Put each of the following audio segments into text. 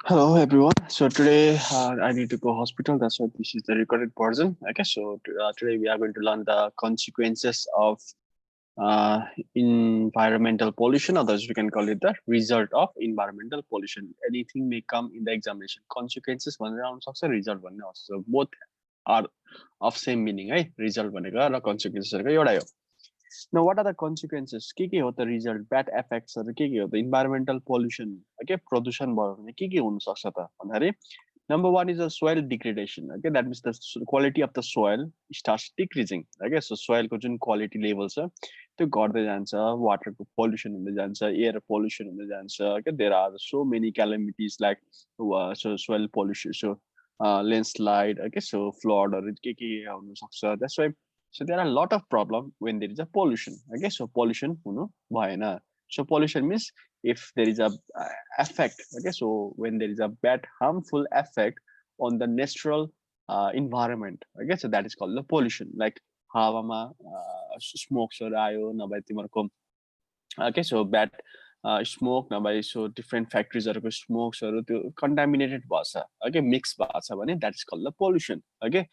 Hello everyone. So today I need to go hospital. That's why this is the recorded version. Okay. So today we are going to learn the consequences of uh, environmental pollution. Others we can call it the result of environmental pollution. Anything may come in the examination. Consequences भनेर आउन सक्छ, result भन्ने आउँछ. So both are of same meaning. है result भनेको र consequences भनेको एउटै हो. Now, what are the consequences? के हो त result, bad effects के हो त environmental pollution, okay, प्रदूषण भयो भने के हुन सक्छ त भन्दाखेरि number one is the soil degradation. Okay, that means the quality of the soil starts decreasing. Okay, so soil को जुन quality level छ त्यो घट्दै जान्छ, water को pollution हुँदै जान्छ, air pollution हुँदै जान्छ. Okay, there are so many calamities like so soil pollution, so landslide, okay, so flood or के हुन सक्छ. That's why so there are a lot of problem when there is a pollution. Okay, so pollution हुनु भएन. So pollution means if there is a effect. Okay, so when there is a bad harmful effect on the natural environment. Okay, so that is called the pollution. Like हावामा स्मोक्सहरु आयो नभए तिमीहरुको okay, so bad smoke नभए so different factories smokesहरु त्यो contaminated भएछ. Okay, mix भएछ भने that is called the pollution. Okay,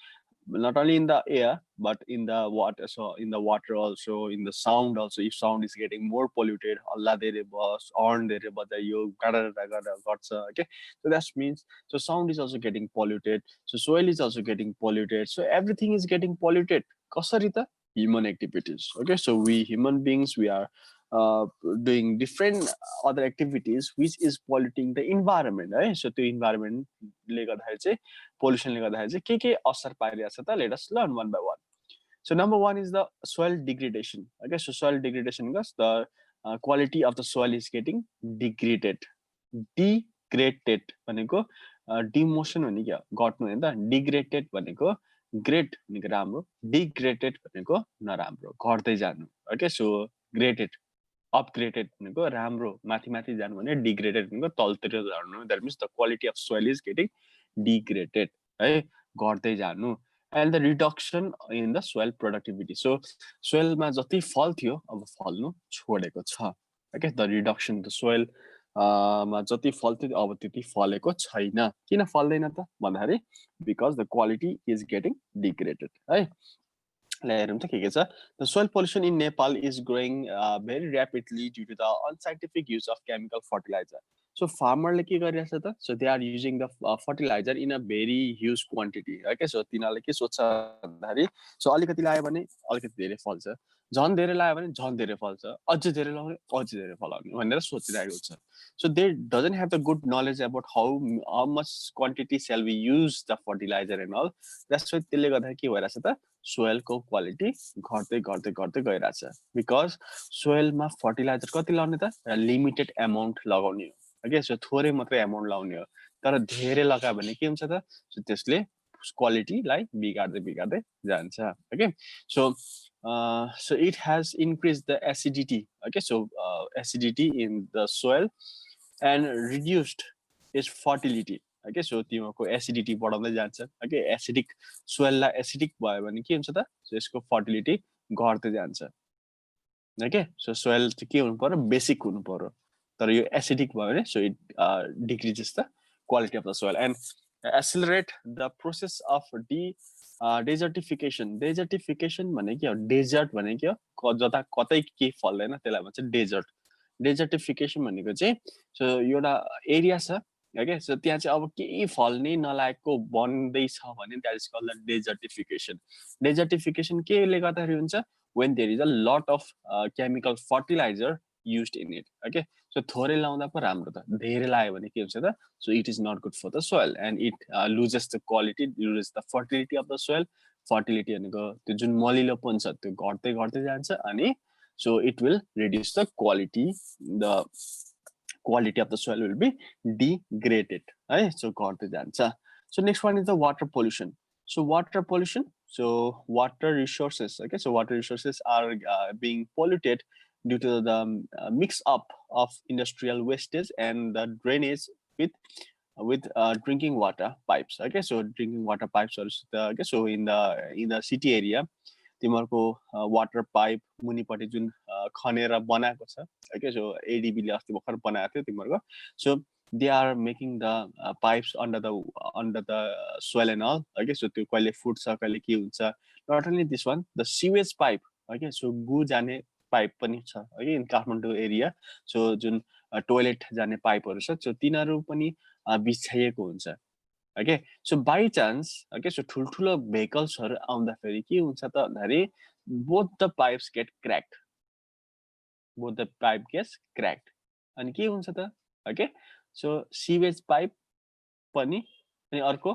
not only in the air but in the water, so in the water also, in the sound also. If sound is getting more polluted, Allah dere bas on dere badayo gada गर्छ. Okay, so that means so sound is also getting polluted, so soil is also getting polluted, so everything is getting polluted. कसरी त? Human activities. Okay, so we human beings, we are doing different other activities which is polluting the environment, है. So त्यो environment ले गर्दाखेरि चाहिँ pollution ले गर्दाखेरि चाहिँ के असर पारिरहेछ त? Let us learn one by one. So number one is the soil degradation. Okay, so soil degradation means the quality of the soil is getting degraded. Degraded भनेको demotion भने क्या घट्नु हैन त. Degraded भनेको great भनेको राम्रो, degraded भनेको नराम्रो, घट्दै जानु. Okay, so graded, upgraded भनेको राम्रो, माथि माथि जानु भने degraded भनेको तलतिर झर्नु. That means the quality of soil is getting degraded, है, घट्दै जानु. And the reduction in the soil productivity. So soil मा जति फल थियो अब फल्नु छोडेको छ. Okay, the reduction in the soil मा जति फल थियो अब त्यति फलेको छैन. किन फल्दैन त भन्दाखेरि because the quality is getting degraded, है. हेरौँ त के छ. The soil pollution in Nepal is growing very rapidly due to the unscientific use of chemical fertilizer. So farmerले के गरिरहेछ त? So they are using the fertilizer in a very huge quantity. Okay, so तिनीहरूले के सोच्छ भन्दाखेरि so अलिकति लायो भने अलिकति धेरै फल्छ, झन् धेरै लायो भने झन् धेरै फल्छ, अझै धेरै लायो भने अझै धेरै फलाउने भनेर सोचिरहेको छ. So they doesn't have the good knowledge about how much quantity shall we use the fertilizer and all. That's why त्यसले गर्दाखेरि के भइरहेछ त? Soil को quality घट्दै घट्दै घट्दै गइरहेछ. Because soil मा fertilizer कति लाउने त? Limited amount लगाउने हो. Okay, so थोरै मात्रै amount लाउने हो. तर धेरै लगायो भने के हुन्छ त? So त्यसले quality लाई बिगाड्दै बिगाड्दै जान्छ. Okay, so so it has increased the acidity. Okay, so acidity in the soil and reduced its fertility. Okay, so तिमीहरुको एसिडिटी बढाउँदै जान्छ. Okay, एसिडिक सोइललाई एसिडिक भयो भने के हुन्छ त? So यसको फर्टिलिटी घट्दै जान्छ. Okay, so सोइल चाहिँ के हुनु पर्यो? बेसिक हुनु पर्यो. तर यो एसिडिक भयो भने so it decreases the quality of the soil and accelerate the process of desertification. Desertification भने के हो? डेजर्ट भने के हो? जता कतै के फल्दैन त्यसलाई भन्छ डेजर्ट. डेजर्टिफिकेसन भनेको चाहिँ सो एउटा एरिया छ. ओके, सो त्यहाँ चाहिँ अब केही फल्नै नलागेको बन्दैछ भने that is called the desertification. Desertification केले गर्दाखेरि हुन्छ? when there is a lot of chemical fertilizer used in it. Okay, so थोरै लाउँदा पो राम्रो त, धेरै लायो भने के हुन्छ त? So it is not good for the soil and it loses the quality, loses the fertility of the soil. Fertility भनेको त्यो जुन मलिलोपन छ त्यो घट्दै घट्दै जान्छ अनि so it will reduce the quality. The quality of the soil will be degraded, right? So घट्दै जान्छ. So next one is the water pollution. So water pollution, so water resources. Okay, so water resources are being polluted due to the mix up of industrial wastage and the drainage with drinking water pipes. Okay, so drinking water pipes are okay, so in the city area तिमीहरुको water pipe मुनिपट्टि जुन खनेर बनाएको छ. Okay, so ADB ले अस्ति भर्खर बनाएको थियो तिमीहरुको. So they are making the pipes under the soil and all. Okay, so त्यो कहिले फुट्छ कहिले के हुन्छ. Not only this one, the sewage pipe. Okay, so गु जाने पाइप पनि छ. Okay, in Kathmandu area. So जुन टोयलेट जाने पाइपहरु छ, so तिनीहरु पनि बिछाइएको हुन्छ. Okay, so by chance, okay, so ठुलठुलो vehicles हरु आउँदाखेरि के हुन्छ त भन्दाखेरि both the pipes get cracked. Both the pipe gets cracked. अनि के हुन्छ त? Okay, so sewage pipe पनि अनि अर्को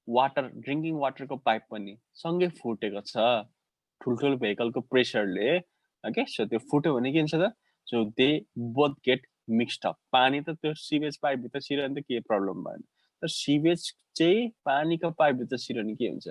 वाटर ड्रिंकिङ वाटरको पाइप पनि सँगै फुटेको छ ठुलठुलो भेहिकलको प्रेसरले. ओके, सो त्यो फुट्यो भने के हुन्छ त? So they both get mixed up. पानी त त्यो सिवेज पाइप भित्र छिर्यो भने त के प्रब्लम भएन, तर सिवेज चाहिँ पानीको पाइप भित्र छिर्यो भने के हुन्छ?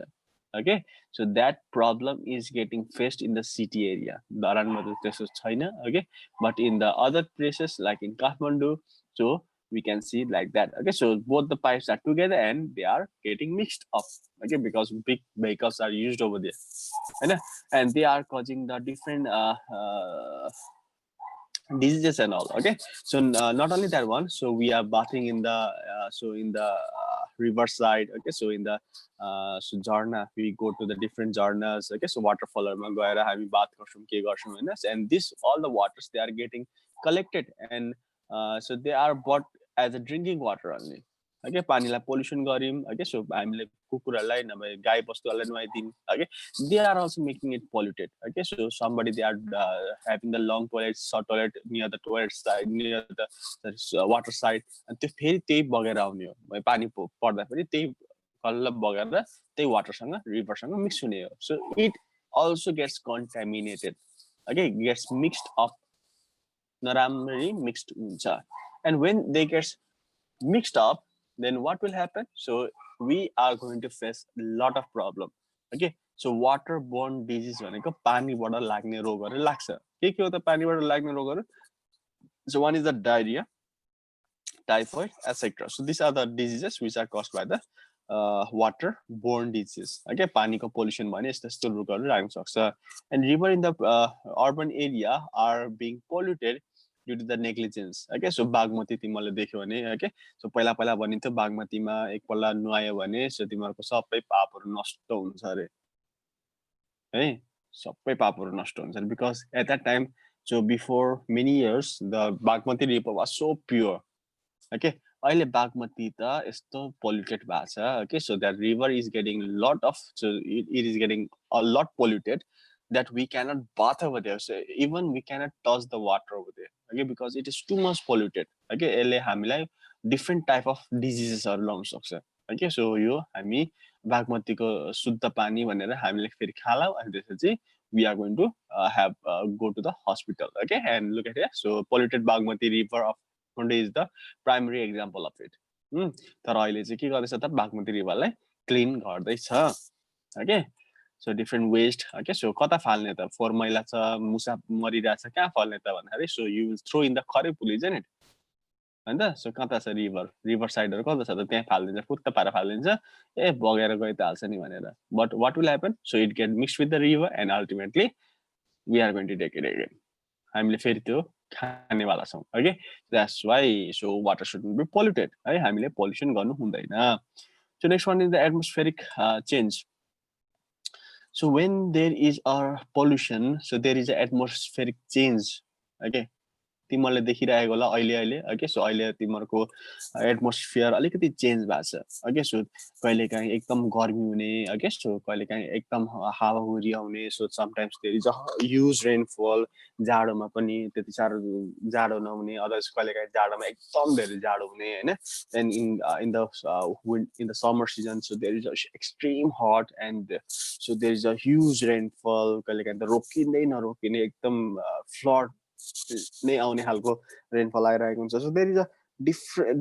Okay, so that problem is getting faced in the city area. Dharanma त त्यस्तो छैन. Okay, but in the other places like in Kathmandu, so we can see like that. Okay, so both the pipes are together and they are getting mixed up. Okay, because big vehicles are used over there, and they are causing the different diseases and all. Okay, so not only that one, so we are bathing in the river side. Okay, so in the so jarna, we go to the different jarnas. Okay, so waterfall gaera हामी bath गर्छौं के गर्छौं हैन, and this all the waters they are getting collected and so they are bought as a drinking water only. Okay, पानीलाई pollution गर्यौं. Okay, so हामीले कुकुरहरुलाई नभए गाई बस्तुहरुलाई नुहाइदियौं. Okay, they are also making it polluted. Okay, so somebody they are having the long toilet, short toilet near the toilet side, near the water side, and त्यो फेरि त्यही बगेर आउने हो. पानी पर्दा फेरि त्यही कल्ल बगेर त्यही वाटरसँग रिभरसँग मिक्स हुने हो. So it also gets contaminated. Okay, gets mixed up. नराम्ररी mixed हुन्छ. And when they get mixed up, then what will happen? So we are going to face a lot of problem. Okay, so waterborne disease भनेको पानीबाट लाग्ने रोगहरु लाग्छ. के हो त पानीबाट लाग्ने रोगहरु? So one is the diarrhea, typhoid, etc. So these are the diseases which are caused by the waterborne disease. Okay, पानीको pollution भने यस्तो रोगहरु लाग्न सक्छ. And river in the urban area are being polluted due to the negligence. Okay, so Bagmati तिमीले देख्यो भने, okay, so पहिला भनिन्थ्यो बागमतीमा एकपल्ट नुहायो भने so तिमीहरुको सबै पापहरु नष्ट हुन्छ अरे है, सबै पापहरु नष्ट हुन्छ because at that time, so before many years, the Bagmati river was so pure. Okay, अहिले बागमती त यस्तो polluted भएको छ. Okay, so that river is getting it is getting a lot polluted that we cannot bath over there. So even we cannot touch the water over there. Okay, because it is too much polluted. Okay, यसले हामीलाई different type of diseases हरु ल्याउन सक्छ. Okay, so यो हामी बागमतीको शुद्ध पानी भनेर हामीले फेरि खालौ अनि त्यसपछि we are going to go to the hospital. Okay, and look at it. So polluted Bagmati river of Kathmandu is the primary example of it. तर अहिले चाहिँ के गर्दैछ त बागमती रिभरलाई क्लीन गर्दैछ. Okay, so different waste. Okay, so कता फाल्ने त? फोहोर मैला छ, मुसा मरिरहेछ, कहाँ फाल्ने त भन्दाखेरि so you will throw in the खरेपुल, isn't it? हैन त? सो कता छ रिभर साइडहरु कता छ त? त्यहाँ फाल्दिन्छ, फुत्त पारेर फाल्दिन्छ. ए बगेर गए त हाल्छ नि भनेर. But what will happen? So it get mixed with the river and ultimately we are going to take it again. हामीले फेरि त्यो खानेवाला छौं. Okay, that's why so water shouldn't be polluted. है, हामीले पोल्युसन गर्नु हुँदैन. So next one is the atmospheric change. So when there is a pollution, so there is an atmospheric change. Okay, तिमीले देखिरहेको होला अहिले. Okay, so अहिले तिमीहरुको atmosphere अलिकति चेन्ज भएको छ. Okay, so कहिलेकाहीँ एकदम गर्मी हुने. Okay, so कहिलेकाहीँ एकदम हावाहुरी आउने. So sometimes there is a huge rainfall. जाडोमा पनि त्यति साह्रो जाडो नहुने. अदर्स कहिलेकाहीँ जाडोमा एकदम धेरै जाडो हुने हैन. Then in the summer season, so there is a extreme hot and so there is a huge rainfall. कहिलेकाहीँ त रोकिँदै नरोकिने एकदम फ्लड नै आउने खालको रेनफल आइरहेको हुन्छ. So there is a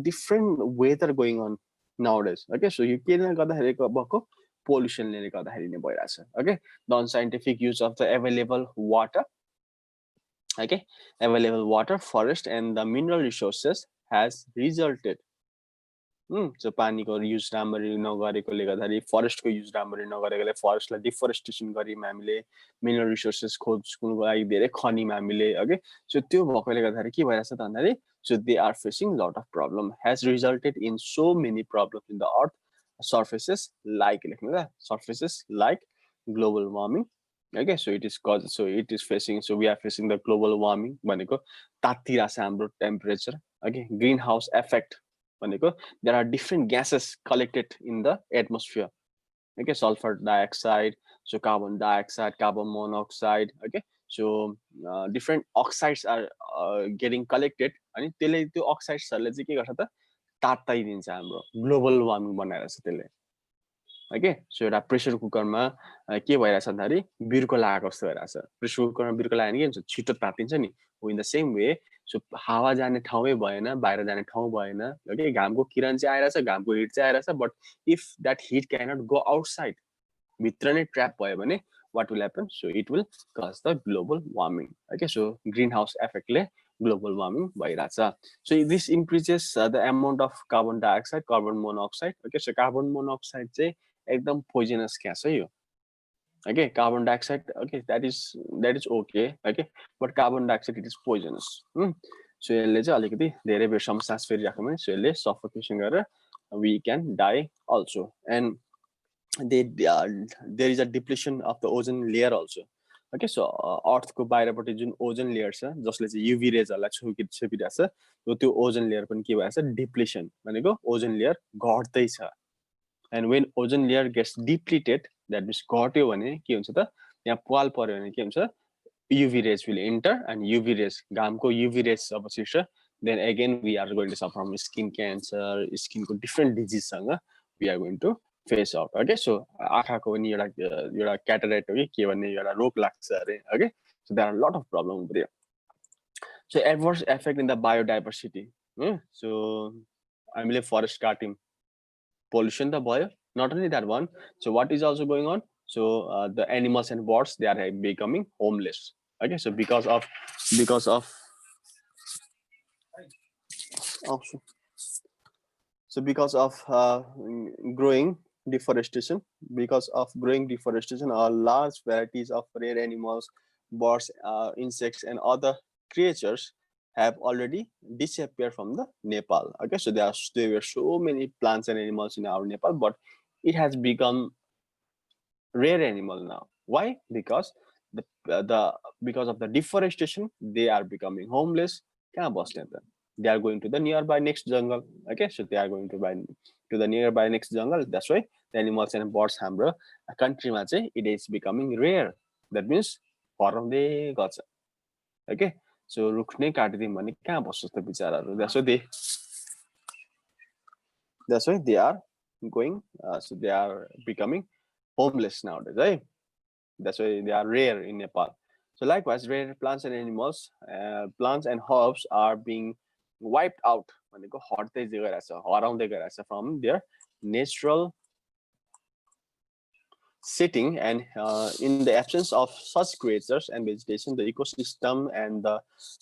different weather going on nowadays. Okay, so यो केले गर्दाखेरि भएको पोल्युसनले गर्दाखेरि नै भइरहेछ. Okay, non-scientific use of the available water. Okay, available water, forest and the mineral resources has resulted so पानीको युज राम्ररी नगरेकोले गर्दाखेरि फरेस्टको युज राम्ररी नगरेकोले फरेस्टलाई डिफोरेस्टेसन गर्यौँ हामीले मिनरल रिसोर्सेस खोज्नुको लागि धेरै खन्यौँ हामीले ओके सो त्यो भएकोले गर्दाखेरि के भइरहेछ त भन्दाखेरि so they are facing lot of problem has resulted in so many problems in the earth surfaces like surfaces like global warming okay so it is caused so it is facing so we are facing the global warming भनेको तातिरहेछ हाम्रो temperature okay greenhouse effect भनेको there are different gases collected in the atmosphere okay sulfur dioxide so carbon dioxide carbon monoxide okay so different oxides are getting collected अनि त्यसले त्यो oxidesहरुले चाहिँ के गर्छ त तात्ताइदिन्छ हाम्रो ग्लोबल वार्मिङ बनाइरहेछ त्यसले ओके सो एउटा प्रेसर कुकरमा के भइरहेछ भन्दाखेरि बिर्को लागेको जस्तो भइरहेछ प्रेसर कुकरमा बिर्को लाग्यो भने के हुन्छ छिटो तातिन्छ नि हो in the same way so हावा जाने ठाउँै भएन बाहिर जाने ठाउँ भएन ओके घामको किरण चाहिँ आइरहेछ घामको हिट चाहिँ आइरहेछ but if that hit cannot go outside भित्र नै ट्र्याप भयो भने what will happen so it will cause the global warming okay so greenhouse effect le global warming bhairacha so this increases the amount of carbon dioxide carbon monoxide okay so carbon monoxide चाहिँ एकदम poisonous gas है यो okay carbon dioxide okay that is okay okay but carbon dioxide it is poisonous so यसले चाहिँ अलिकति धेरै बेरसम्म सास फेरिराख्यो भने so यसले सफोकेसन गरेर we can die also and there is a depletion of the ozone layer also okay so earth ko बाहिरपट्टि जुन ओजन लेयर छ जसले चाहिँ युभी रेजहरुलाई छोपिरहेछ त्यो ओजन लेयर पनि के भइरहेछ डिप्लेसन भनेको ओजन लेयर घट्दै छ and when ozone layer gets depleted that means घट्यो भने के हुन्छ त यहाँ पाल पर्यो भने के हुन्छ UV rays will enter and UV rays घामको UV rays अब छिर्छ then again we are going to suffer from skin cancer skin को different disease सँग we are going to face out okay so आँखाको पनि एउटा क्याटरेक्ट हो के भन्ने एउटा रोग लाग्छ अरे okay so there are a lot of problem over there so adverse effect in the biodiversity so हामीले forest काट्यौं pollution the boy not only that one so what is also going on so the animals and birds they are becoming homeless okay so because of also so because of growing deforestation because of growing deforestation large varieties of rare animals birds insects and other creatures have already disappeared from the Nepal. Okay, so there were so many plants and animals in our Nepal, but it has become rare animal now. Why? Because because of the deforestation, they are becoming homeless. They are going to the nearby next jungle. Okay, so they are going to the nearby next jungle. That's why the animals and birds hamra country it is becoming rare. That means they got okay. So रुख नै काटिदियौं भने कहाँ बस्छ त बिचाराहरु that's why they are going so they are becoming homeless nowadays right that's why they are rare in Nepal so likewise rare plants and animals plants and herbs are being wiped out भनेको हट्दै गइरहेछ हराउँदै गइरहेछ from their natural sitting and in the absence of such creatures and vegetation the ecosystem and the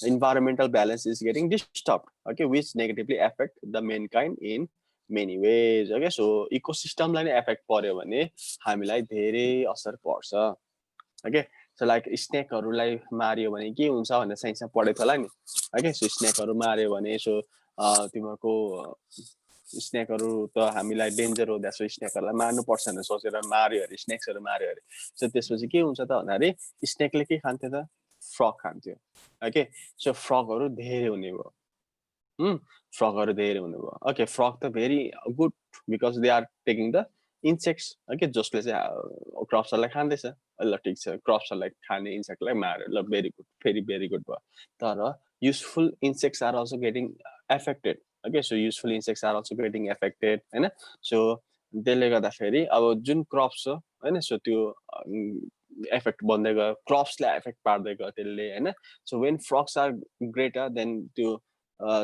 environmental balance is getting disturbed okay which negatively affect the mankind in many ways okay so ecosystem लाई नै affect पर्यो भने हामीलाई धेरै असर पर्छ okay so like snake हरुलाई मार्यो भने के हुन्छ भन्ने साइन्समा पढेको होला नि okay so snake हरु मार्यो भने so तिम्रो स्नेकहरु त हामीलाई डेन्जर हो त्यसो स्नेकहरुलाई मार्नु पर्छ भनेर सोचेर मार्यो अरे स्नेक्सहरु मार्यो अरे सो त्यसपछि के हुन्छ त भन्दाखेरि स्नेकले के खान्थ्यो त फ्रग खान्थ्यो ओके सो फ्रगहरु धेरै हुने भयो फ्रगहरु धेरै हुने भयो ओके फ्रग त very good because they are taking the insects okay जसले चाहिँ क्रप्सहरुलाई खान्दैछ ल ठीक छ क्रप्सहरुलाई खाने इन्सेक्टलाई मार्यो ल भेरी गुड भयो तर useful insects are also getting affected okay so useful insects are also getting affected हैन so त्यसले गर्दाखेरि अब जुन क्रप्स छ हैन सो त्यो इफेक्ट बन्दै गयो क्रप्सलाई इफेक्ट पार्दै गयो त्यसले हैन so when frogs are greater than त्यो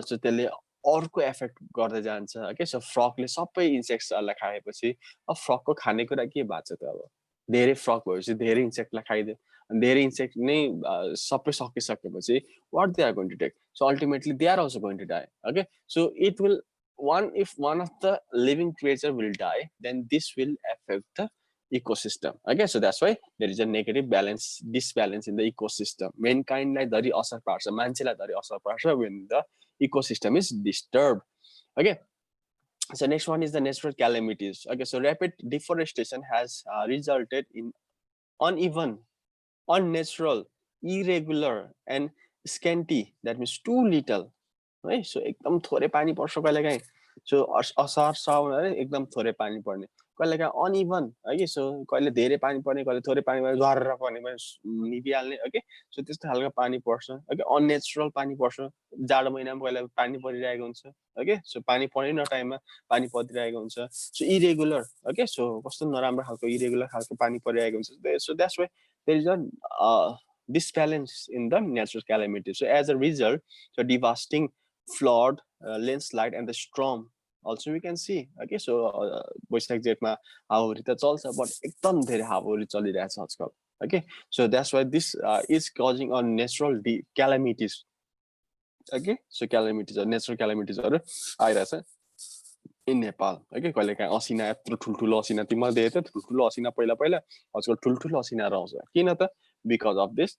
सो त्यसले अर्को इफेक्ट गर्दै जान्छ ओके सो फ्रगले सबै इन्सेक्ट्सहरुलाई खाएपछि अब फ्रगको खानेकुरा के बाँच्छ त अब धेरै फ्रग भएपछि धेरै इन्सेक्टलाई खाइदियो धेरै इन्सेक्ट नै सबै सकिसकेपछि what they are going to take so ultimately they are also going to die okay so it will if one of the living creature will die, then this will affect the ecosystem. Okay, so that's why there is a negative disbalance in the ecosystem. Mankind like dhari asar parcha, manchela dhari asar parcha when the ecosystem is disturbed. Okay, so next one is the natural calamities. Okay, so rapid deforestation has resulted in uneven, unnatural, irregular, and scanty. That means too little. है so एकदम थोरै पानी पर्छ कहिलेकाहीँ so असार साउन है एकदम थोरै पानी पर्ने कहिलेकाहीँ अनइभन है कि सो कहिले धेरै पानी पर्ने कहिले थोरै पानी पर्ने झर्र पर्ने निभिहाल्ने ओके सो त्यस्तो खालको पानी पर्छ ओके अननेचुरल पानी पर्छ जाडो महिनामा कहिले पानी परिरहेको हुन्छ ओके सो पानी पर्ने टाइममा पानी परिरहेको हुन्छ सो इरेगुलर ओके सो कस्तो नराम्रो खालको इरेगुलर खालको पानी परिरहेको हुन्छ so that's why there is a disbalance in the natural calamity. So as a result, so devastating flood, landslide, and the storm. Also, we can see. Okay, so Boisak Jetma, हावाहुरी त चल्छ but एकदम धेरै हावाहुरी चलिरहेछ आजकल. Okay, so that's why this is causing on natural calamities. Okay, so calamities or natural calamities are आइरहेछ in Nepal. Okay, कहिलेकाहीँ असिना यत्रो ठुल्ठुलो असिना तिमीले देखेको थियो ठुल्ठुलो असिना पहिला पहिला आजकल ठुल्ठुलो असिना आउँछ किन त because of this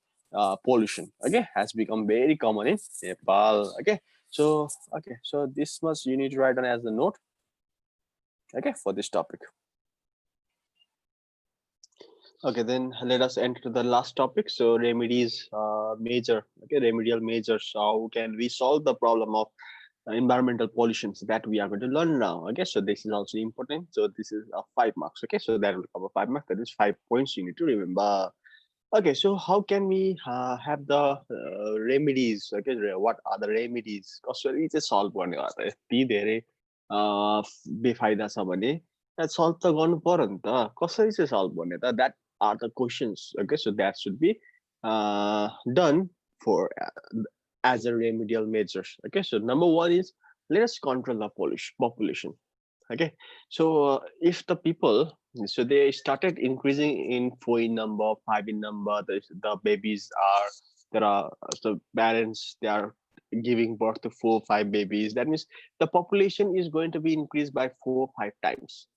pollution okay has become very common in Nepal. Okay, so this much you need to write down as a note okay for this topic. Okay, then let us enter the last topic. So remedies, remedial measures. How can we solve the problem of environmental pollutions that we are going to learn now? Okay, so this is also important. So this is 5 marks. Okay, so that will cover 5 marks. That is 5 points you need to remember. Okay, so how can we have the remedies? Okay, what are the remedies? कसरी चाहिँ solve गर्ने हो त यति धेरै बेफाइदा छ भने solve त गर्नु पर्यो नि त कसरी चाहिँ solve गर्ने त that are the questions. Okay, so that should be done for as a remedial measures. Okay, so number one is let us control the population. Okay, so if the people so they started increasing in 4 in number 5 in number the babies are there are the parents they are giving birth to 4-5 babies that means the population is going to be increased by 4-5 times.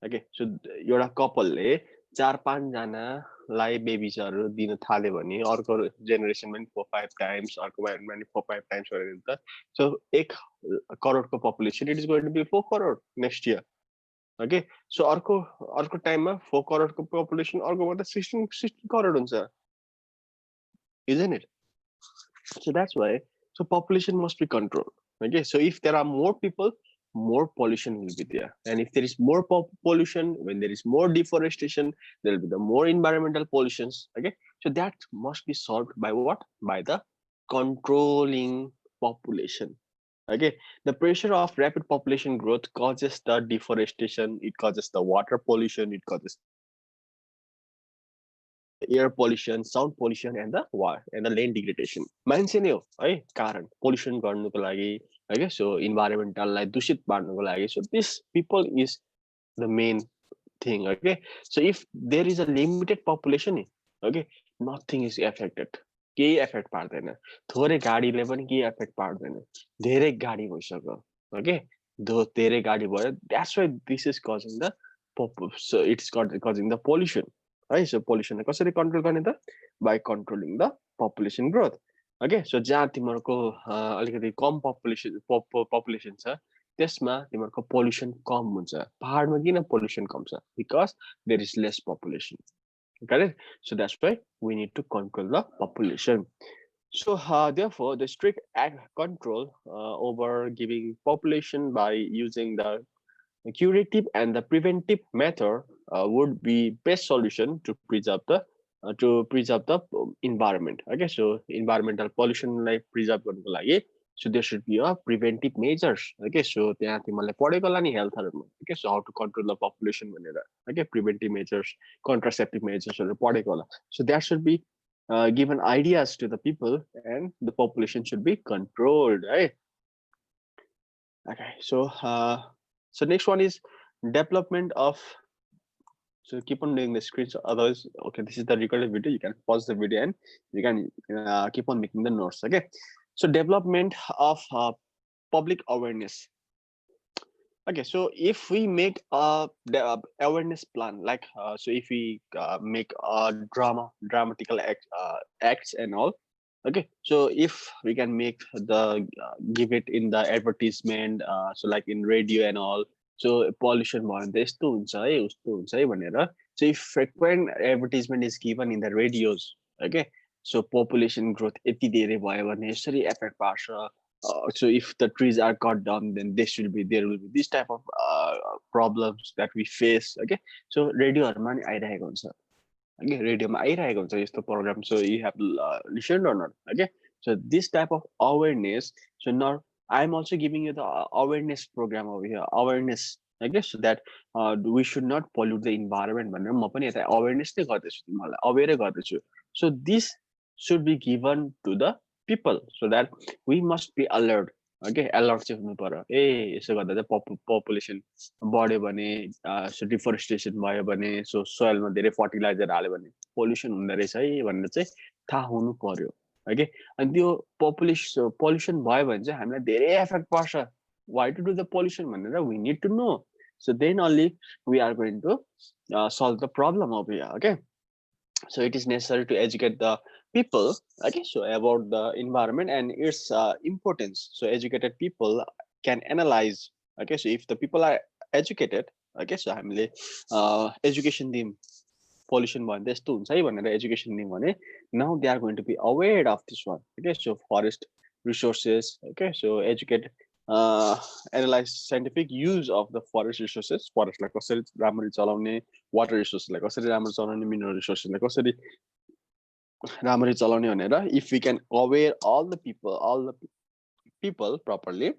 Okay, so एउटा कपलले 4-5 जनालाई बेबिजहरू दिन थाल्यो भने अर्को जेनेरेसनमा पनि 4-5 times अर्कोमा पनि 4-5 टाइम्स गरेर त सो 1 करोडको population it is going to be 4 crore next year. Okay, so अर्को टाइममा 4 करोडको पपुलेसन अर्कोमा त 16 करोड हुन्छ, isn't it? So that's why so population must be controlled. Okay, so if there are more people, more pollution will be there, and if there is more pollution, when there is more deforestation, there will be the more environmental pollutions. Okay, so that must be solved by what? By the controlling population. Okay, the pressure of rapid population growth causes the deforestation, it causes the water pollution, it causes air pollution, sound pollution, and the land degradation. मान्छे नै हो है कारण pollution गर्नुको लागि okay, so environmental लाई दूषित पार्नुको लागि. So this people is the main thing. Okay, so if there is a limited population, okay, nothing is affected. केही एफेक्ट पार्दैन, थोरै गाडीले पनि केही एफेक्ट पार्दैन, धेरै गाडी भइसक्यो. Okay, धेरै गाडी भयो, that's why this is causing the so it's causing the pollution. Right, so pollution कसरी कन्ट्रोल गर्ने त? By controlling the population growth. Okay, so जहाँ तिमीहरूको अलिकति कम population छ त्यसमा तिमीहरूको pollution कम हुन्छ. पहाडमा किन pollution कम छ? Because there is less population. Correct? So that's why we need to control the population. So therefore the strict control over giving population by using the curative and the preventive method would be best solution to preserve the environment. Okay, so environmental pollution like preserve गर्नुको लागि so there should be a preventive measures. Okay, so त्यहाँ तिमीले पढेको होला नि हेल्थहरुमा. Okay, so how to control the population भनेर. Okay, preventive measures, contraceptive measures हरु पढेको होला. So that should be given ideas to the people and the population should be controlled, right? Okay, so next one is development of. So keep on doing the screen. So otherwise, okay, this is the recorded video. You can pause the video and you can keep on making the notes. Okay, so development of public awareness. Okay, so if we make the awareness plan, like so, if we make a dramatical acts and all, okay. So if we can make the give it in the advertisement, so like in radio and all, so pollution भयो भने त यस्तो हुन्छ है उस्तो हुन्छ है भनेर. So if frequent advertisement is given in the radios, okay. So population growth यति धेरै भयो भने यसरी effect पार्छ. So if the trees are cut down, then there will be this type of problems that we face. Okay, so radioहरुमा नि आइरहेको हुन्छ. Okay, रेडियोमा आइरहेको हुन्छ यस्तो program. So you have listened or not? Okay, so this type of awareness. So now I'm also giving you the awareness program over here. Awareness. Okay, so that we should not pollute the environment भनेर म पनि यता awareness नै गर्दैछु तिमीलाई aware गर्दैछु. So this should be given to the people so that we must be alert. Okay, alert चाहिँ हुनु पर्यो. यसो गर्दा चाहिँ population बढ्यो भने डिफोरेस्टेसन भयो भने सो सोइलमा धेरै फर्टिलाइजर हाल्यो भने पोल्युसन हुँदो रहेछ है भनेर चाहिँ थाहा हुनु पर्यो. ओके, अनि त्यो पोल्युसन भयो भने चाहिँ हामीलाई धेरै एफेक्ट पर्छ. Why to do the pollution भनेर we need to know. So then only we are going to solve the problem over here. Okay, so it is necessary to educate the people, okay, so about the environment and its importance. So educated people can analyze. Okay, so if the people are educated, okay, so हामीले education दिम pollution भयो भने त यस्तो हुन्छ है भनेर education दिम भने now they are going to be aware of this one. Okay, so forest resources. Okay, so educate analyze scientific use of the forest resources. Forest लाई कसरी राम्ररी चलाउने, water resources लाई कसरी राम्ररी चलाउने, mineral resources लाई कसरी राम्ररी चलाउने भनेर if we can aware all the people properly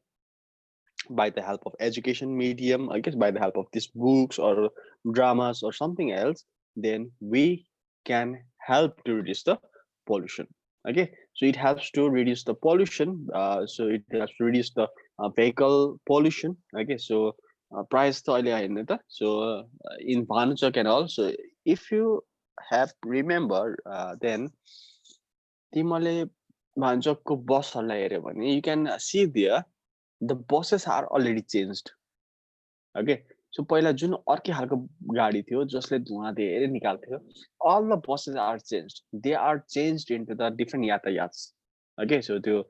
by the help of education medium, I guess by the help of these books or dramas or something else, then we can help to reduce the pollution. Okay, so it helps to reduce the pollution. So it helps to reduce the vehicle pollution. Okay, so price to अहिले हैन त. So in Bhanuchak and all, so if you have remember, then तिमीले भान्चोकको बसहरूलाई हेऱ्यो भने you can see there the buses are already changed. Okay, so पहिला जुन अर्कै खालको गाडी थियो जसले धुवा धेरै निकाल्थ्यो, all the buses are changed. They are changed into the different यातायात. Okay, so त्यो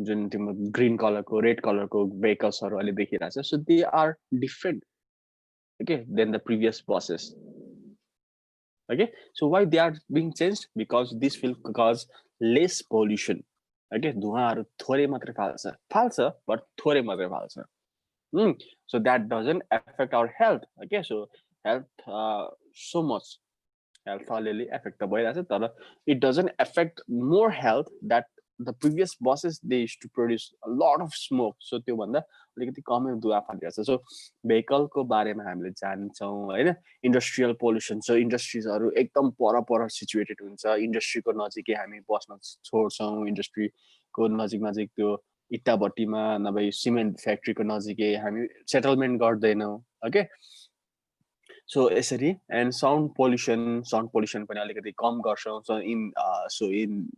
जुन तिम्रो ग्रीन कलरको रेड कलरको भेहिकल्सहरु अहिले देखिरहेछ, so they are different, okay, than the previous buses. Okay, so why they are being changed? Because this will cause less pollution. Okay, धुवाहरु थोरै मात्रै फाल्छ but थोरै मात्रै फाल्छ. So that doesn't affect our health. Okay, so health so much health already affect the boy. It doesn't affect more health that the previous buses they used to produce a lot of smoke. So त्यो भन्दा अलिकति कमै धुवा फालिरहेछ. So vehicle को बारेमा हामीले जान्छौँ हैन. Industrial pollution. So इन्डस्ट्रीजहरु एकदम पर सिचुएटेड हुन्छ. इन्डस्ट्रीको नजिकै हामी बस्न छोड्छौँ. इन्डस्ट्री को नजिक त्यो इट्टाभट्टीमा नभए सिमेन्ट फ्याक्ट्रीको नजिकै हामी सेटलमेन्ट गर्दैनौँ. ओके, so यसरी and sound pollution पनि अलिकति कम गर्छौँ. So in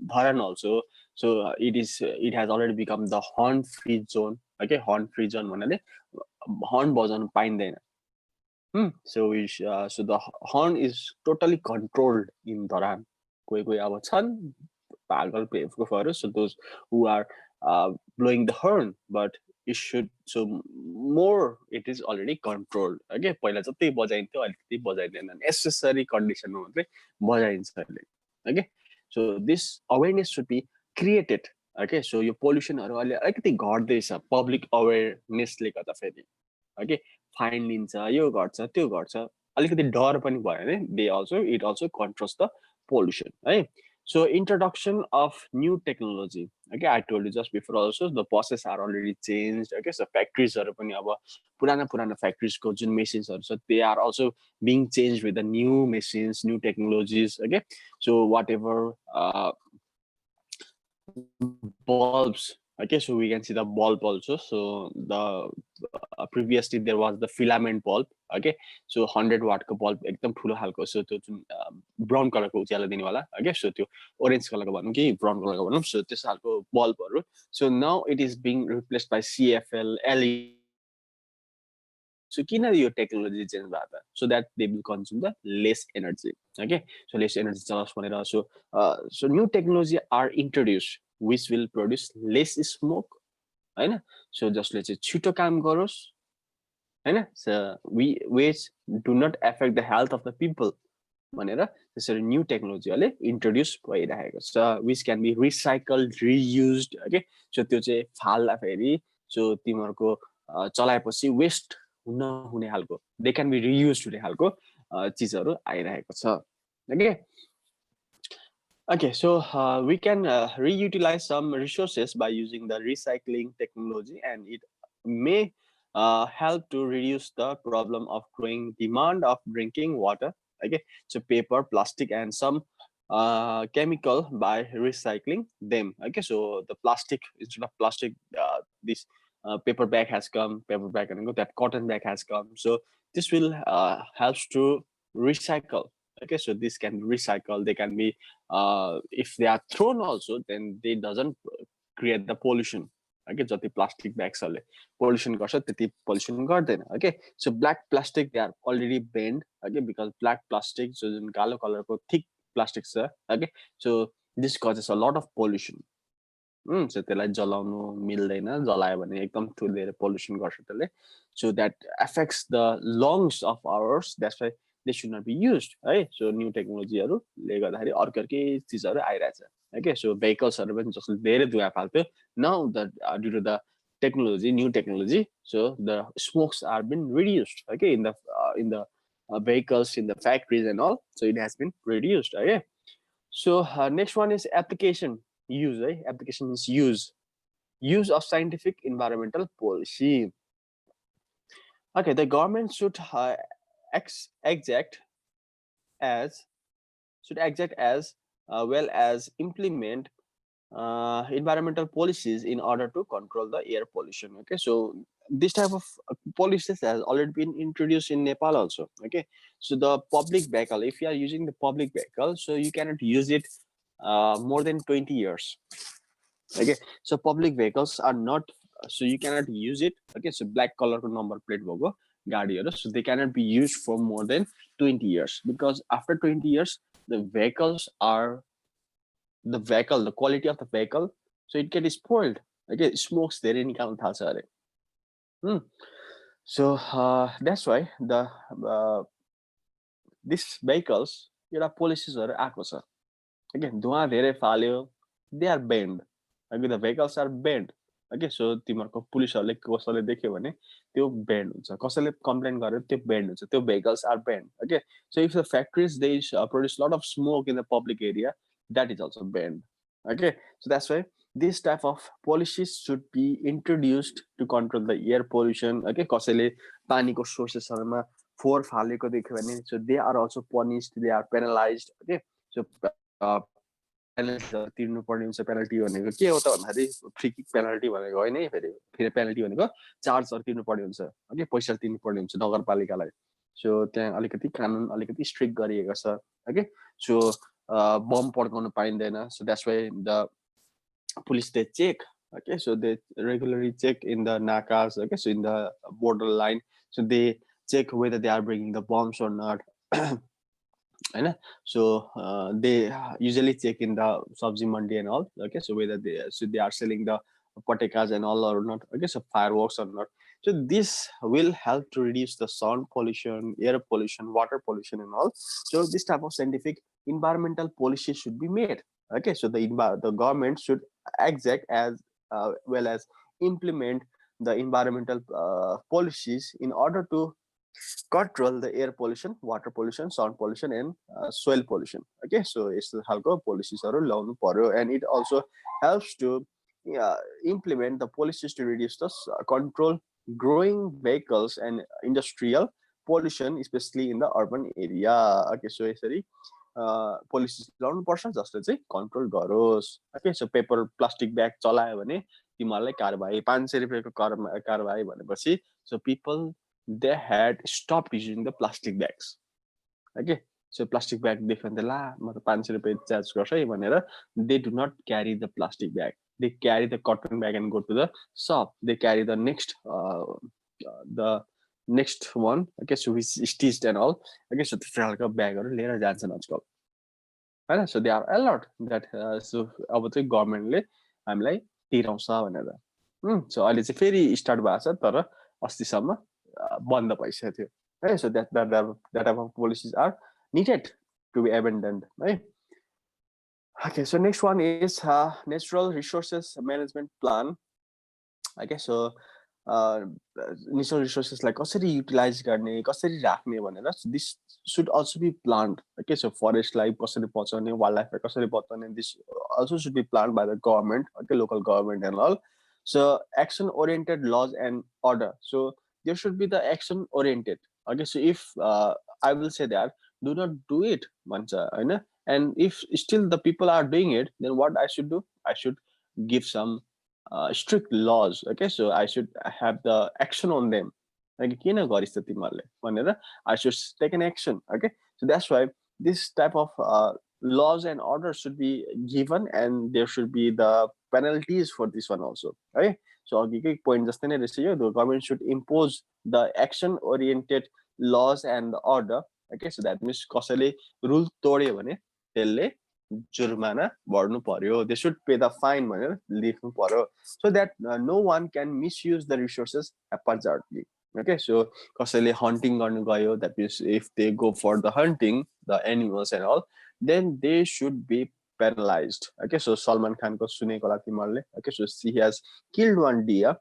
Dharan also, so it has already become the horn free zone. Okay, horn free zone भन्नाले horn बजाउन पाइँदैन. So the horn is totally controlled in Dharan. कोही अब छन् पागल पेफहरू, so those who are blowing the horn, but it should, so more it is already controlled. Okay, पहिला जति बजाइन्थ्यो अहिले त्यति बजाइदैन. Necessary condition हो मात्रै बजाइन्छ अहिले. Okay, so this awareness should be created. Okay, so यो पोल्युसनहरु अहिले अलिकति घट्दैछ पब्लिक अवेयरनेसले गर्दा फेरि. Okay, फाइन लिन्छ, यो गर्छ त्यो गर्छ, अलिकति डर पनि भयो भने it also controls the pollution, right? So introduction of new technology. Okay, I told you just before also the processes are already changed. Okay, so factories are पनि अब पुराना factories को जुन machines हरु छ, they are also being changed with the new machines, new technologies. Okay, so whatever bulbs. Okay, so we can see the bulb also. So the previously there was the filament bulb. Okay, so 100 watt को bulb एकदम ठुलो खालको. So त्यो जुन brown color को उज्यालो दिने वाला. Okay, so त्यो orange color को भनौं कि brown color को भनौं. So त्यस खालको bulbहरु. So now it is being replaced by CFL, LED So किन यो टेक्नोलोजी चेन्ज भयो त so that they will consume the less energy. Okay, so less energy चलाओस् भनेर so new technology are introduced which will produce less smoke हैन. So जसले चाहिँ छिटो काम गरोस् हैन. So which do not affect the health of the people भनेर त्यसरी न्यू टेक्नोलोजीले इन्ट्रोड्युस भइरहेको छ which can be recycled, reused. Okay, so त्यो चाहिँ फाल्दा फेरि so तिमीहरुको चलाएपछि वेस्ट नहुने खालको they can be reused हुने खालको चीजहरु आइरहेको छ. Okay. Okay, so we can reutilize some resources by using the recycling technology, and it may help to reduce the problem of growing demand of drinking water. Okay, so paper, plastic, and some chemical by recycling them. Okay, so the plastic, instead of plastic, this paper bag has come, paper bag, and that cotton bag has come. So this will helps to recycle. Okay, so this can be recycled. They can be if they are thrown also, then they doesn't create the pollution. Okay, जति plastic bags हरुले pollution गर्छ त्यति pollution गर्दैन. Okay, so black plastic they are already banned. Okay, because black plastic so जुन कालो कलरको thick plastic छ. Okay, so this causes a lot of pollution. So त्यसलाई जलाउनु मिल्दैन, जलायो भने एकदम ठुलो pollution गर्छ त्यसले. So that affects the lungs of ours. That's why they should not be used. Right? So new technology ले गर्दाखेरि अर्कै चीजहरु आइरहेछ. Okay, so vehicles हरु पनि जसले धेरै धुवा फाल्थ्यो, now the due to the technology, new technology, so the smokes are been reduced. Okay, in the vehicles, in the factories and all, so it has been reduced. Okay, so next one is application. Use, right? Application is use of scientific environmental policy. Okay, the government should exact as well as implement environmental policies in order to control the air pollution. Okay, so this type of policies has already been introduced in Nepal also. Okay, so the public vehicle, if you are using the public vehicle, so you cannot use it more than 20 years. Okay, so public vehicles are not, so you cannot use it. Okay, so black color number plate logo गाडीहरु, so they cannot be used for more than 20 years, because after 20 years the vehicles are the quality of the vehicle, so it gets spoiled. Okay, smokes धेरै निकाल्न थाल्छ अरे. So that's why the these vehicles एउटा policies आएको छ. Okay, धुवा धेरै फाल्यो, they are banned. Okay, the vehicles are banned. Okay, so तिमीहरुको पुलिसहरुले कसैले देख्यो भने त्यो banned हुन्छ, कसैले complain गर्यो त्यो banned हुन्छ, त्यो vehicles are banned. Okay, so if the factories they produce a lot of smoke in the public area, that is also banned. Okay, so that's why this type of policies should be introduced to control the air pollution. Okay, कसैले पानीको सोर्सेसहरुमा फोहोर फालेको देख्यो भने, so they are also punished, they are penalized. Okay, so penalty तिर्नु पर्ने हुन्छ. Penalty भनेको के हो त भन्दाखेरि फ्री किक पेनल्टी भनेको होइन है, फेरि पेनल्टी भनेको चार्जहरु तिर्नु पर्ने हुन्छ. ओके, पैसा तिर्नु पर्ने हुन्छ नगरपालिकालाई. सो त्यहाँ अलिकति कानुन अलिकति स्ट्रिक्ट गरिएको छ. ओके, सो बम पड्काउन पाइँदैन. So that's why the police they check. Okay, so they regularly check in the nakas. Okay, so in the border line, so they check whether they are bringing the bombs or not. So they usually check in the sabzi mandi and all. Okay, so whether they are selling the patakas and all or not. Okay, so fireworks or not. So this will help to reduce the sound pollution, air pollution, water pollution and all. So this type of scientific environmental policy should be made. Okay, so the government should exact as well as implement the environmental policies in order to control the air pollution, water pollution, sound pollution, and soil pollution. Okay, so it's the halko policies are ल्याउनु पर्यो, and it also helps to implement the policies to reduce the control growing vehicles and industrial pollution, especially in the urban area. Okay, so यसरी policies ल्याउनु पर्छ जसले चाहिँ control गरोस्. Okay, so paper plastic bag चलायो भने तिमीहरुलाई कारबाही 500 रुपैयाँको कारबाही भनेपछि so people they had stopped using the plastic bags. Okay, so plastic bag देख्यो भने ला म त 500 रुपैयाँ चार्ज गर्छ है भनेर they do not carry the plastic bag, they carry the cotton bag and go to the shop. They carry the next the next one, okay, so which is stitched and all, okay, so त्यस्तो खालको ब्यागहरू लिएर जान्छन् आजकल हैन so they are alert that so अब चाहिँ गभर्मेन्टले हामीलाई तिराउँछ भनेर सो अहिले चाहिँ फेरि स्टार्ट भएको छ तर अस्तिसम्म बन्द भइसकेको थियो है so that type of policies are needed to be abandoned है Okay, so next one is natural resources management plan. I guess so. Natural resources like कसरी utilize गर्ने कसरी राख्ने भनेर this should also be planned. Okay, so forest life कसरी बचाउने wildlife कसरी बचाउने this also should be planned by the government, okay, local government and all. So action oriented laws and order. So there should be the action oriented. Okay, so if I will say that do not do it भन्छ हैन and if still the people are doing it then what I should do I should give some strict laws okay so I should have the action on them like किन गरिस् त तिमीहरुले भनेर I should take an action okay so that's why this type of laws and orders should be given and there should be the penalties for this one also right so अघिकै point जस्तै नै रहेछ यो the government should impose the action oriented laws and the order okay so that means कसैले rule तोड्यो भने त्यसले जुर्माना भर्नु पर्यो they should pay the fine भनेर लेख्नु पर्यो so that no one can misuse the resources haphazardly okay so कसैले hunting गर्नु गयो that means if they go for the hunting the animals and all then they should be penalized okay so Salman Khan को सुनेको होला तिमीहरुले okay so he has killed one deer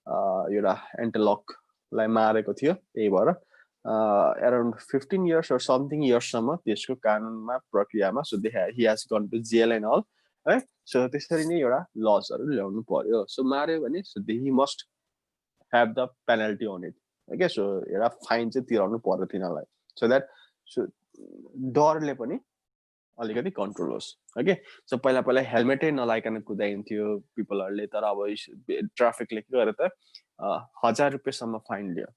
एउटा antelope लाई मारेको थियो त्यही भएर around 15 years or something years सम्म त्यसको कानुनमा प्रक्रियामा so he has gone to jail and all है so त्यसरी नै एउटा लजहरु ल्याउनु पर्यो so मार्यो भने so he must have the penalty on it okay so एउटा फाइन चाहिँ तिराउनु पर्यो तिनीलाई so that so डरले पनि अलिकति कन्ट्रोल होस् ओके सो पहिला पहिला हेलमेटै नलाइकन कुदाइन्थ्यो पिपलहरुले तर अब ट्राफिकले के गरे त 1000 रुपैयाँ सम्म फाइन लियो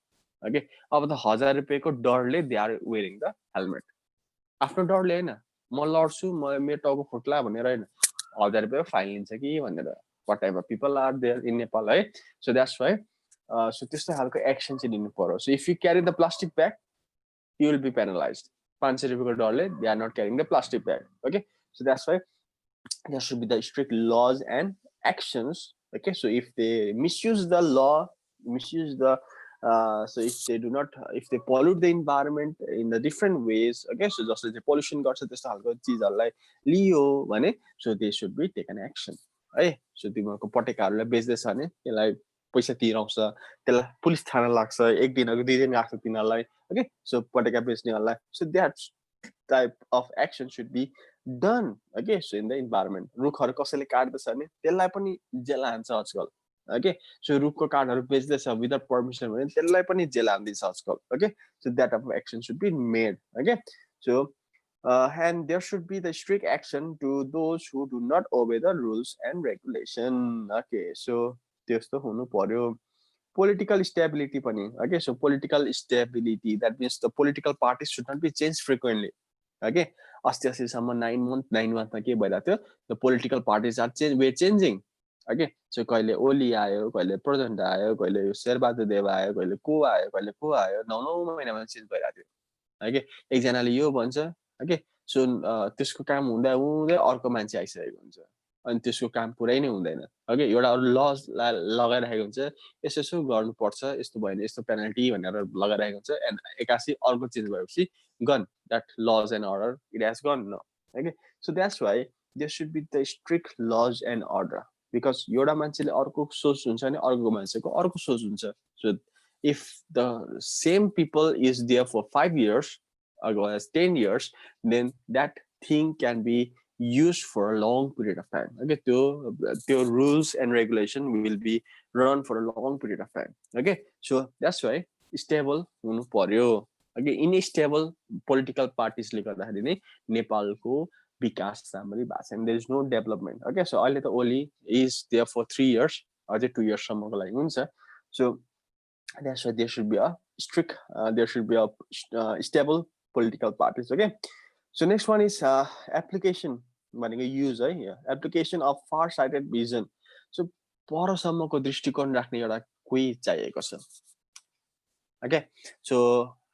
ओके अब त 1000 रुपैयाँको डरले they are wearing the helmet आफ्नो डरले हैन म लड्छु म मेरो टाउको फुट्ला भनेर हैन 1000 रुपैयाँ फाइन लिन्छ कि भनेर what type of people are there in Nepal है so that's why so त्यस्तो खालको एक्सन चाहिँ लिनु पर्यो so if you carry the plastic bag you will be penalized 500 रुपैयाँको डरले they are not carrying the plastic bag okay so that's why there should be the strict laws and actions okay so if they misuse the law misuse the so if they do not if they pollute the environment in the different ways okay so जसले चाहिँ pollution गर्छ त्यस्तो खालको चीजहरुलाई लियो भने so they should be taken action है so तिमीहरुको पटेकाहरुलाई बेच्दैछ भने त्यसलाई पैसा तिराउँछ त्यसलाई पुलिस थाना लाग्छ एक दिनको दुई दिन लाग्छ तिनीहरुलाई okay so पटेका बेच्नेहरुलाई so that type of action should be done okay so in the environment रुखहरु कसैले काट्दैछ भने त्यसलाई पनि जेल हान्छ आजकल okay so रुखको काठहरु बेच्दैछ without permission भने त्यसलाई पनि जेल हान्दिन्छ आजकल okay so that type of action should be made okay so and there should be the strict action to those who do not obey the rules and regulation okay so त्यस्तो हुनु पर्यो political stability pani okay so political stability that means the political parties should not be changed frequently okay अस्ति अस्तिसम्म 9 month मा के भइरहेको थियो the political parties are changing okay so कहिले ओली आयो कहिले प्रचण्ड आयो कहिले शेरबहादुर देव आयो कहिले को आयो 9 महिनामा चेन्ज भइरहेको थियो okay एकजनाले यो भन्छ okay so त्यसको काम हुँदा हुँदै अर्को मान्छे आइसकेको हुन्छ अनि त्यसको काम पुरै नै हुँदैन ओके एउटा लज लगाइरहेको हुन्छ यसो यसो गर्नुपर्छ यस्तो भएन यस्तो पेनल्टी भनेर लगाइरहेको हुन्छ एन्ड एकासी अर्को चेन्ज भएपछि gone that laws and order it has gone no okay so that's why there should be the strict laws and order because एउटा मान्छेले अर्को सोच हुन्छ भने अर्को मान्छेको अर्को सोच हुन्छ so if the same people is there for 5 years or as 10 years then that thing can be used for a long period of time okay the rules and regulation will be run for a long period of time okay so that's why stable hunu paryo okay unstable political parties le गर्दाखेरि नै नेपालको विकास राम्ररी भएको छैन there is no development okay so अहिले त only is there for 3 years अझै 2 years सम्मको लागि हुन्छ so that's why there should be a strict there should be a stable political parties okay so next one is application भनेको use है application of far sighted vision so परसम्मको दृष्टिकोण राख्ने एउटा कोही चाहिएको छ Okay, so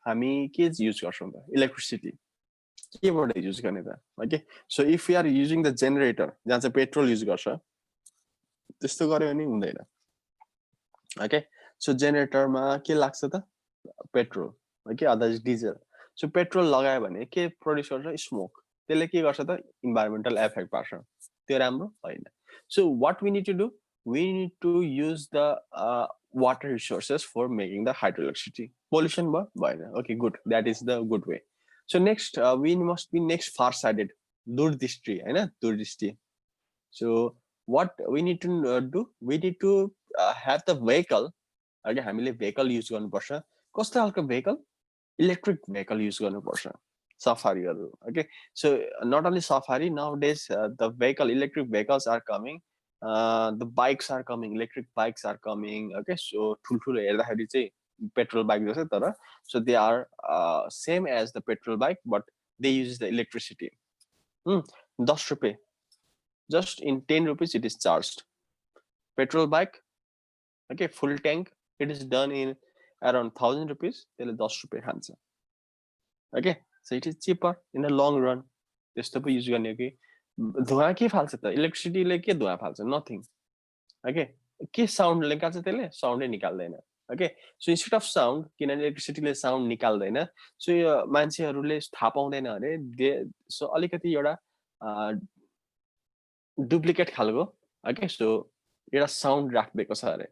हामी के युज गर्छौं त इलेक्ट्रिसिटी केबाट युज गर्ने त okay so if we are using the generator जहाँ चाहिँ पेट्रोल युज गर्छ त्यस्तो गर्यो भने हुँदैन ओके सो जेनेरेटरमा के लाग्छ त petrol okay otherwise diesel so petrol लगायो भने के प्रड्युस गर्छ स्मोक त्यसले के गर्छ त इन्भाइरोमेन्टल इफेक्ट पार्छ त्यो राम्रो होइन so what we need to do we need to use the water resources for making the hydroelectricity pollution bhaina okay good that is the good way so next we must be next far sighted durdishti haina durdishti so what we need to do we need to have the vehicle okay हामीले vehicle use गर्नु पर्छ कस्तो खालको vehicle electric vehicle use गर्नु पर्छ सफारीहरु okay so not only safari nowadays the vehicle electric vehicles are coming the bikes are coming electric bikes are coming okay so ठुलठुलो हेर्दाखेरि चाहिँ petrol bike जस्तै तर so they are same as the petrol bike but they use the electricity 10 रुपैयाँ just in 10 rupees it is charged petrol bike okay full tank it is done in around 1000 rupees त्यसले 10 रुपैयाँ खान्छ okay so it is cheaper in the long run त्यस्तो पो use गर्ने कि धुवा के फाल्छ त इलेक्ट्रिसिटीले के धुवा फाल्छ नथिङ ओके के साउन्ड निकाल्छ त्यसले साउन्डै निकाल्दैन okay so instead of sound किनभने इलेक्ट्रिसिटीले साउन्ड निकाल्दैन सो यो मान्छेहरूले थाहा पाउँदैन अरे सो अलिकति एउटा डुप्लिकेट खालको ओके सो एउटा साउन्ड राखिदिएको छ अरे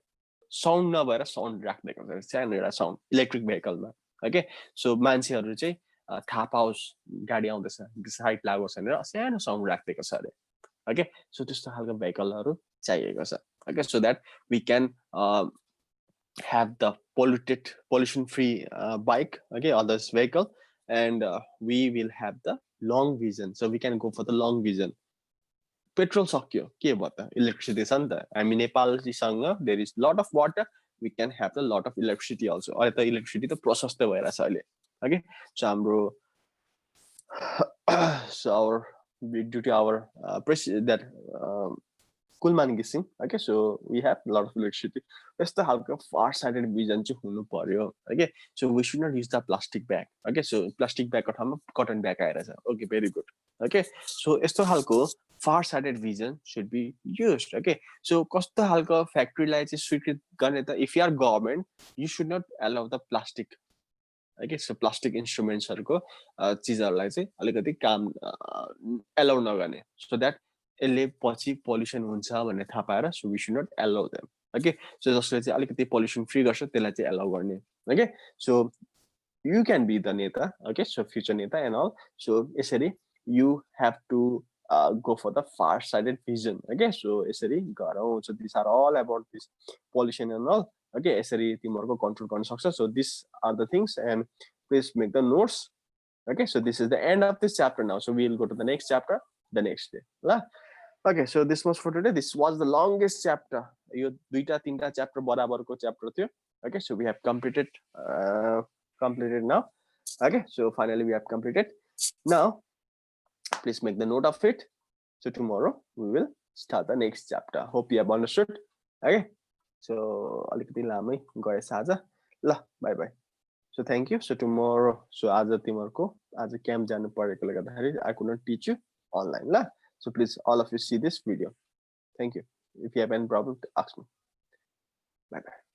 साउन्ड नभएर साउन्ड राखिदिएको छ सानो एउटा साउन्ड इलेक्ट्रिक भेहिकलमा ओके सो मान्छेहरू चाहिँ थाहा पाओस् गाडी आउँदैछ साइड लागोस् भनेर सानो साउन्ड राखिदिएको छ अरे ओके सो त्यस्तो खालको भेहिकलहरू चाहिएको छ okay so that we can have the pollution free bike okay others vehicle and we will have the long vision so we can go for the long vision petrol सक्यो के भयो त electricity छ नि त हामी नेपालसँग there is lot of water we can have the lot of electricity also अहिले त इलेक्ट्रिसिटी त प्रशस्त भइरहेछ अहिले okay so हाम्रो so our due to our that Kulman Gising okay so we have a lot of electricity यस्तो खालको far sighted vision चाहिँ हुनु पर्यो okay so we should not use the plastic bag okay so plastic bag को ठाउँमा cotton bag आइरहेछ okay very good okay so यस्तो खालको far sighted vision should be used okay so कस्तो खालको फ्याक्ट्रीलाई चाहिँ स्वीकृत गर्ने त if you are government you should not allow the plastic okay so plastic instruments हरुको चीजहरुलाई चाहिँ अलिकति काम allow नगर्ने so that यसले पछि पोल्युसन हुन्छ भन्ने थाहा पाएर so we should not allow them okay so जसले चाहिँ अलिकति पोल्युसन फ्री गर्छ त्यसलाई चाहिँ allow गर्ने okay so you can be the neta okay so future neta and all so यसरी you have to go for the far sighted vision okay so यसरी गरौँ so these are all about this pollution and all okay यसरी तिमीहरुको control गर्न सक्छ so these are the things and please make the notes okay so this is the end of this chapter now so we will go to the next chapter the next day la okay so this was for today this was the longest chapter यो दुईटा तीनटा chapter बराबरको chapter थियो okay so we have completed now okay so finally we have completed now please make the note of it so tomorrow we will start the next chapter hope you have understood okay so अलिकति लामै गए आज ल bye bye so thank you so tomorrow so आज तिमीहरुको आज camp जानु परेकोले गर्दाखेरि I could not teach you online la so please all of you see this video thank you if you have any problem ask me bye bye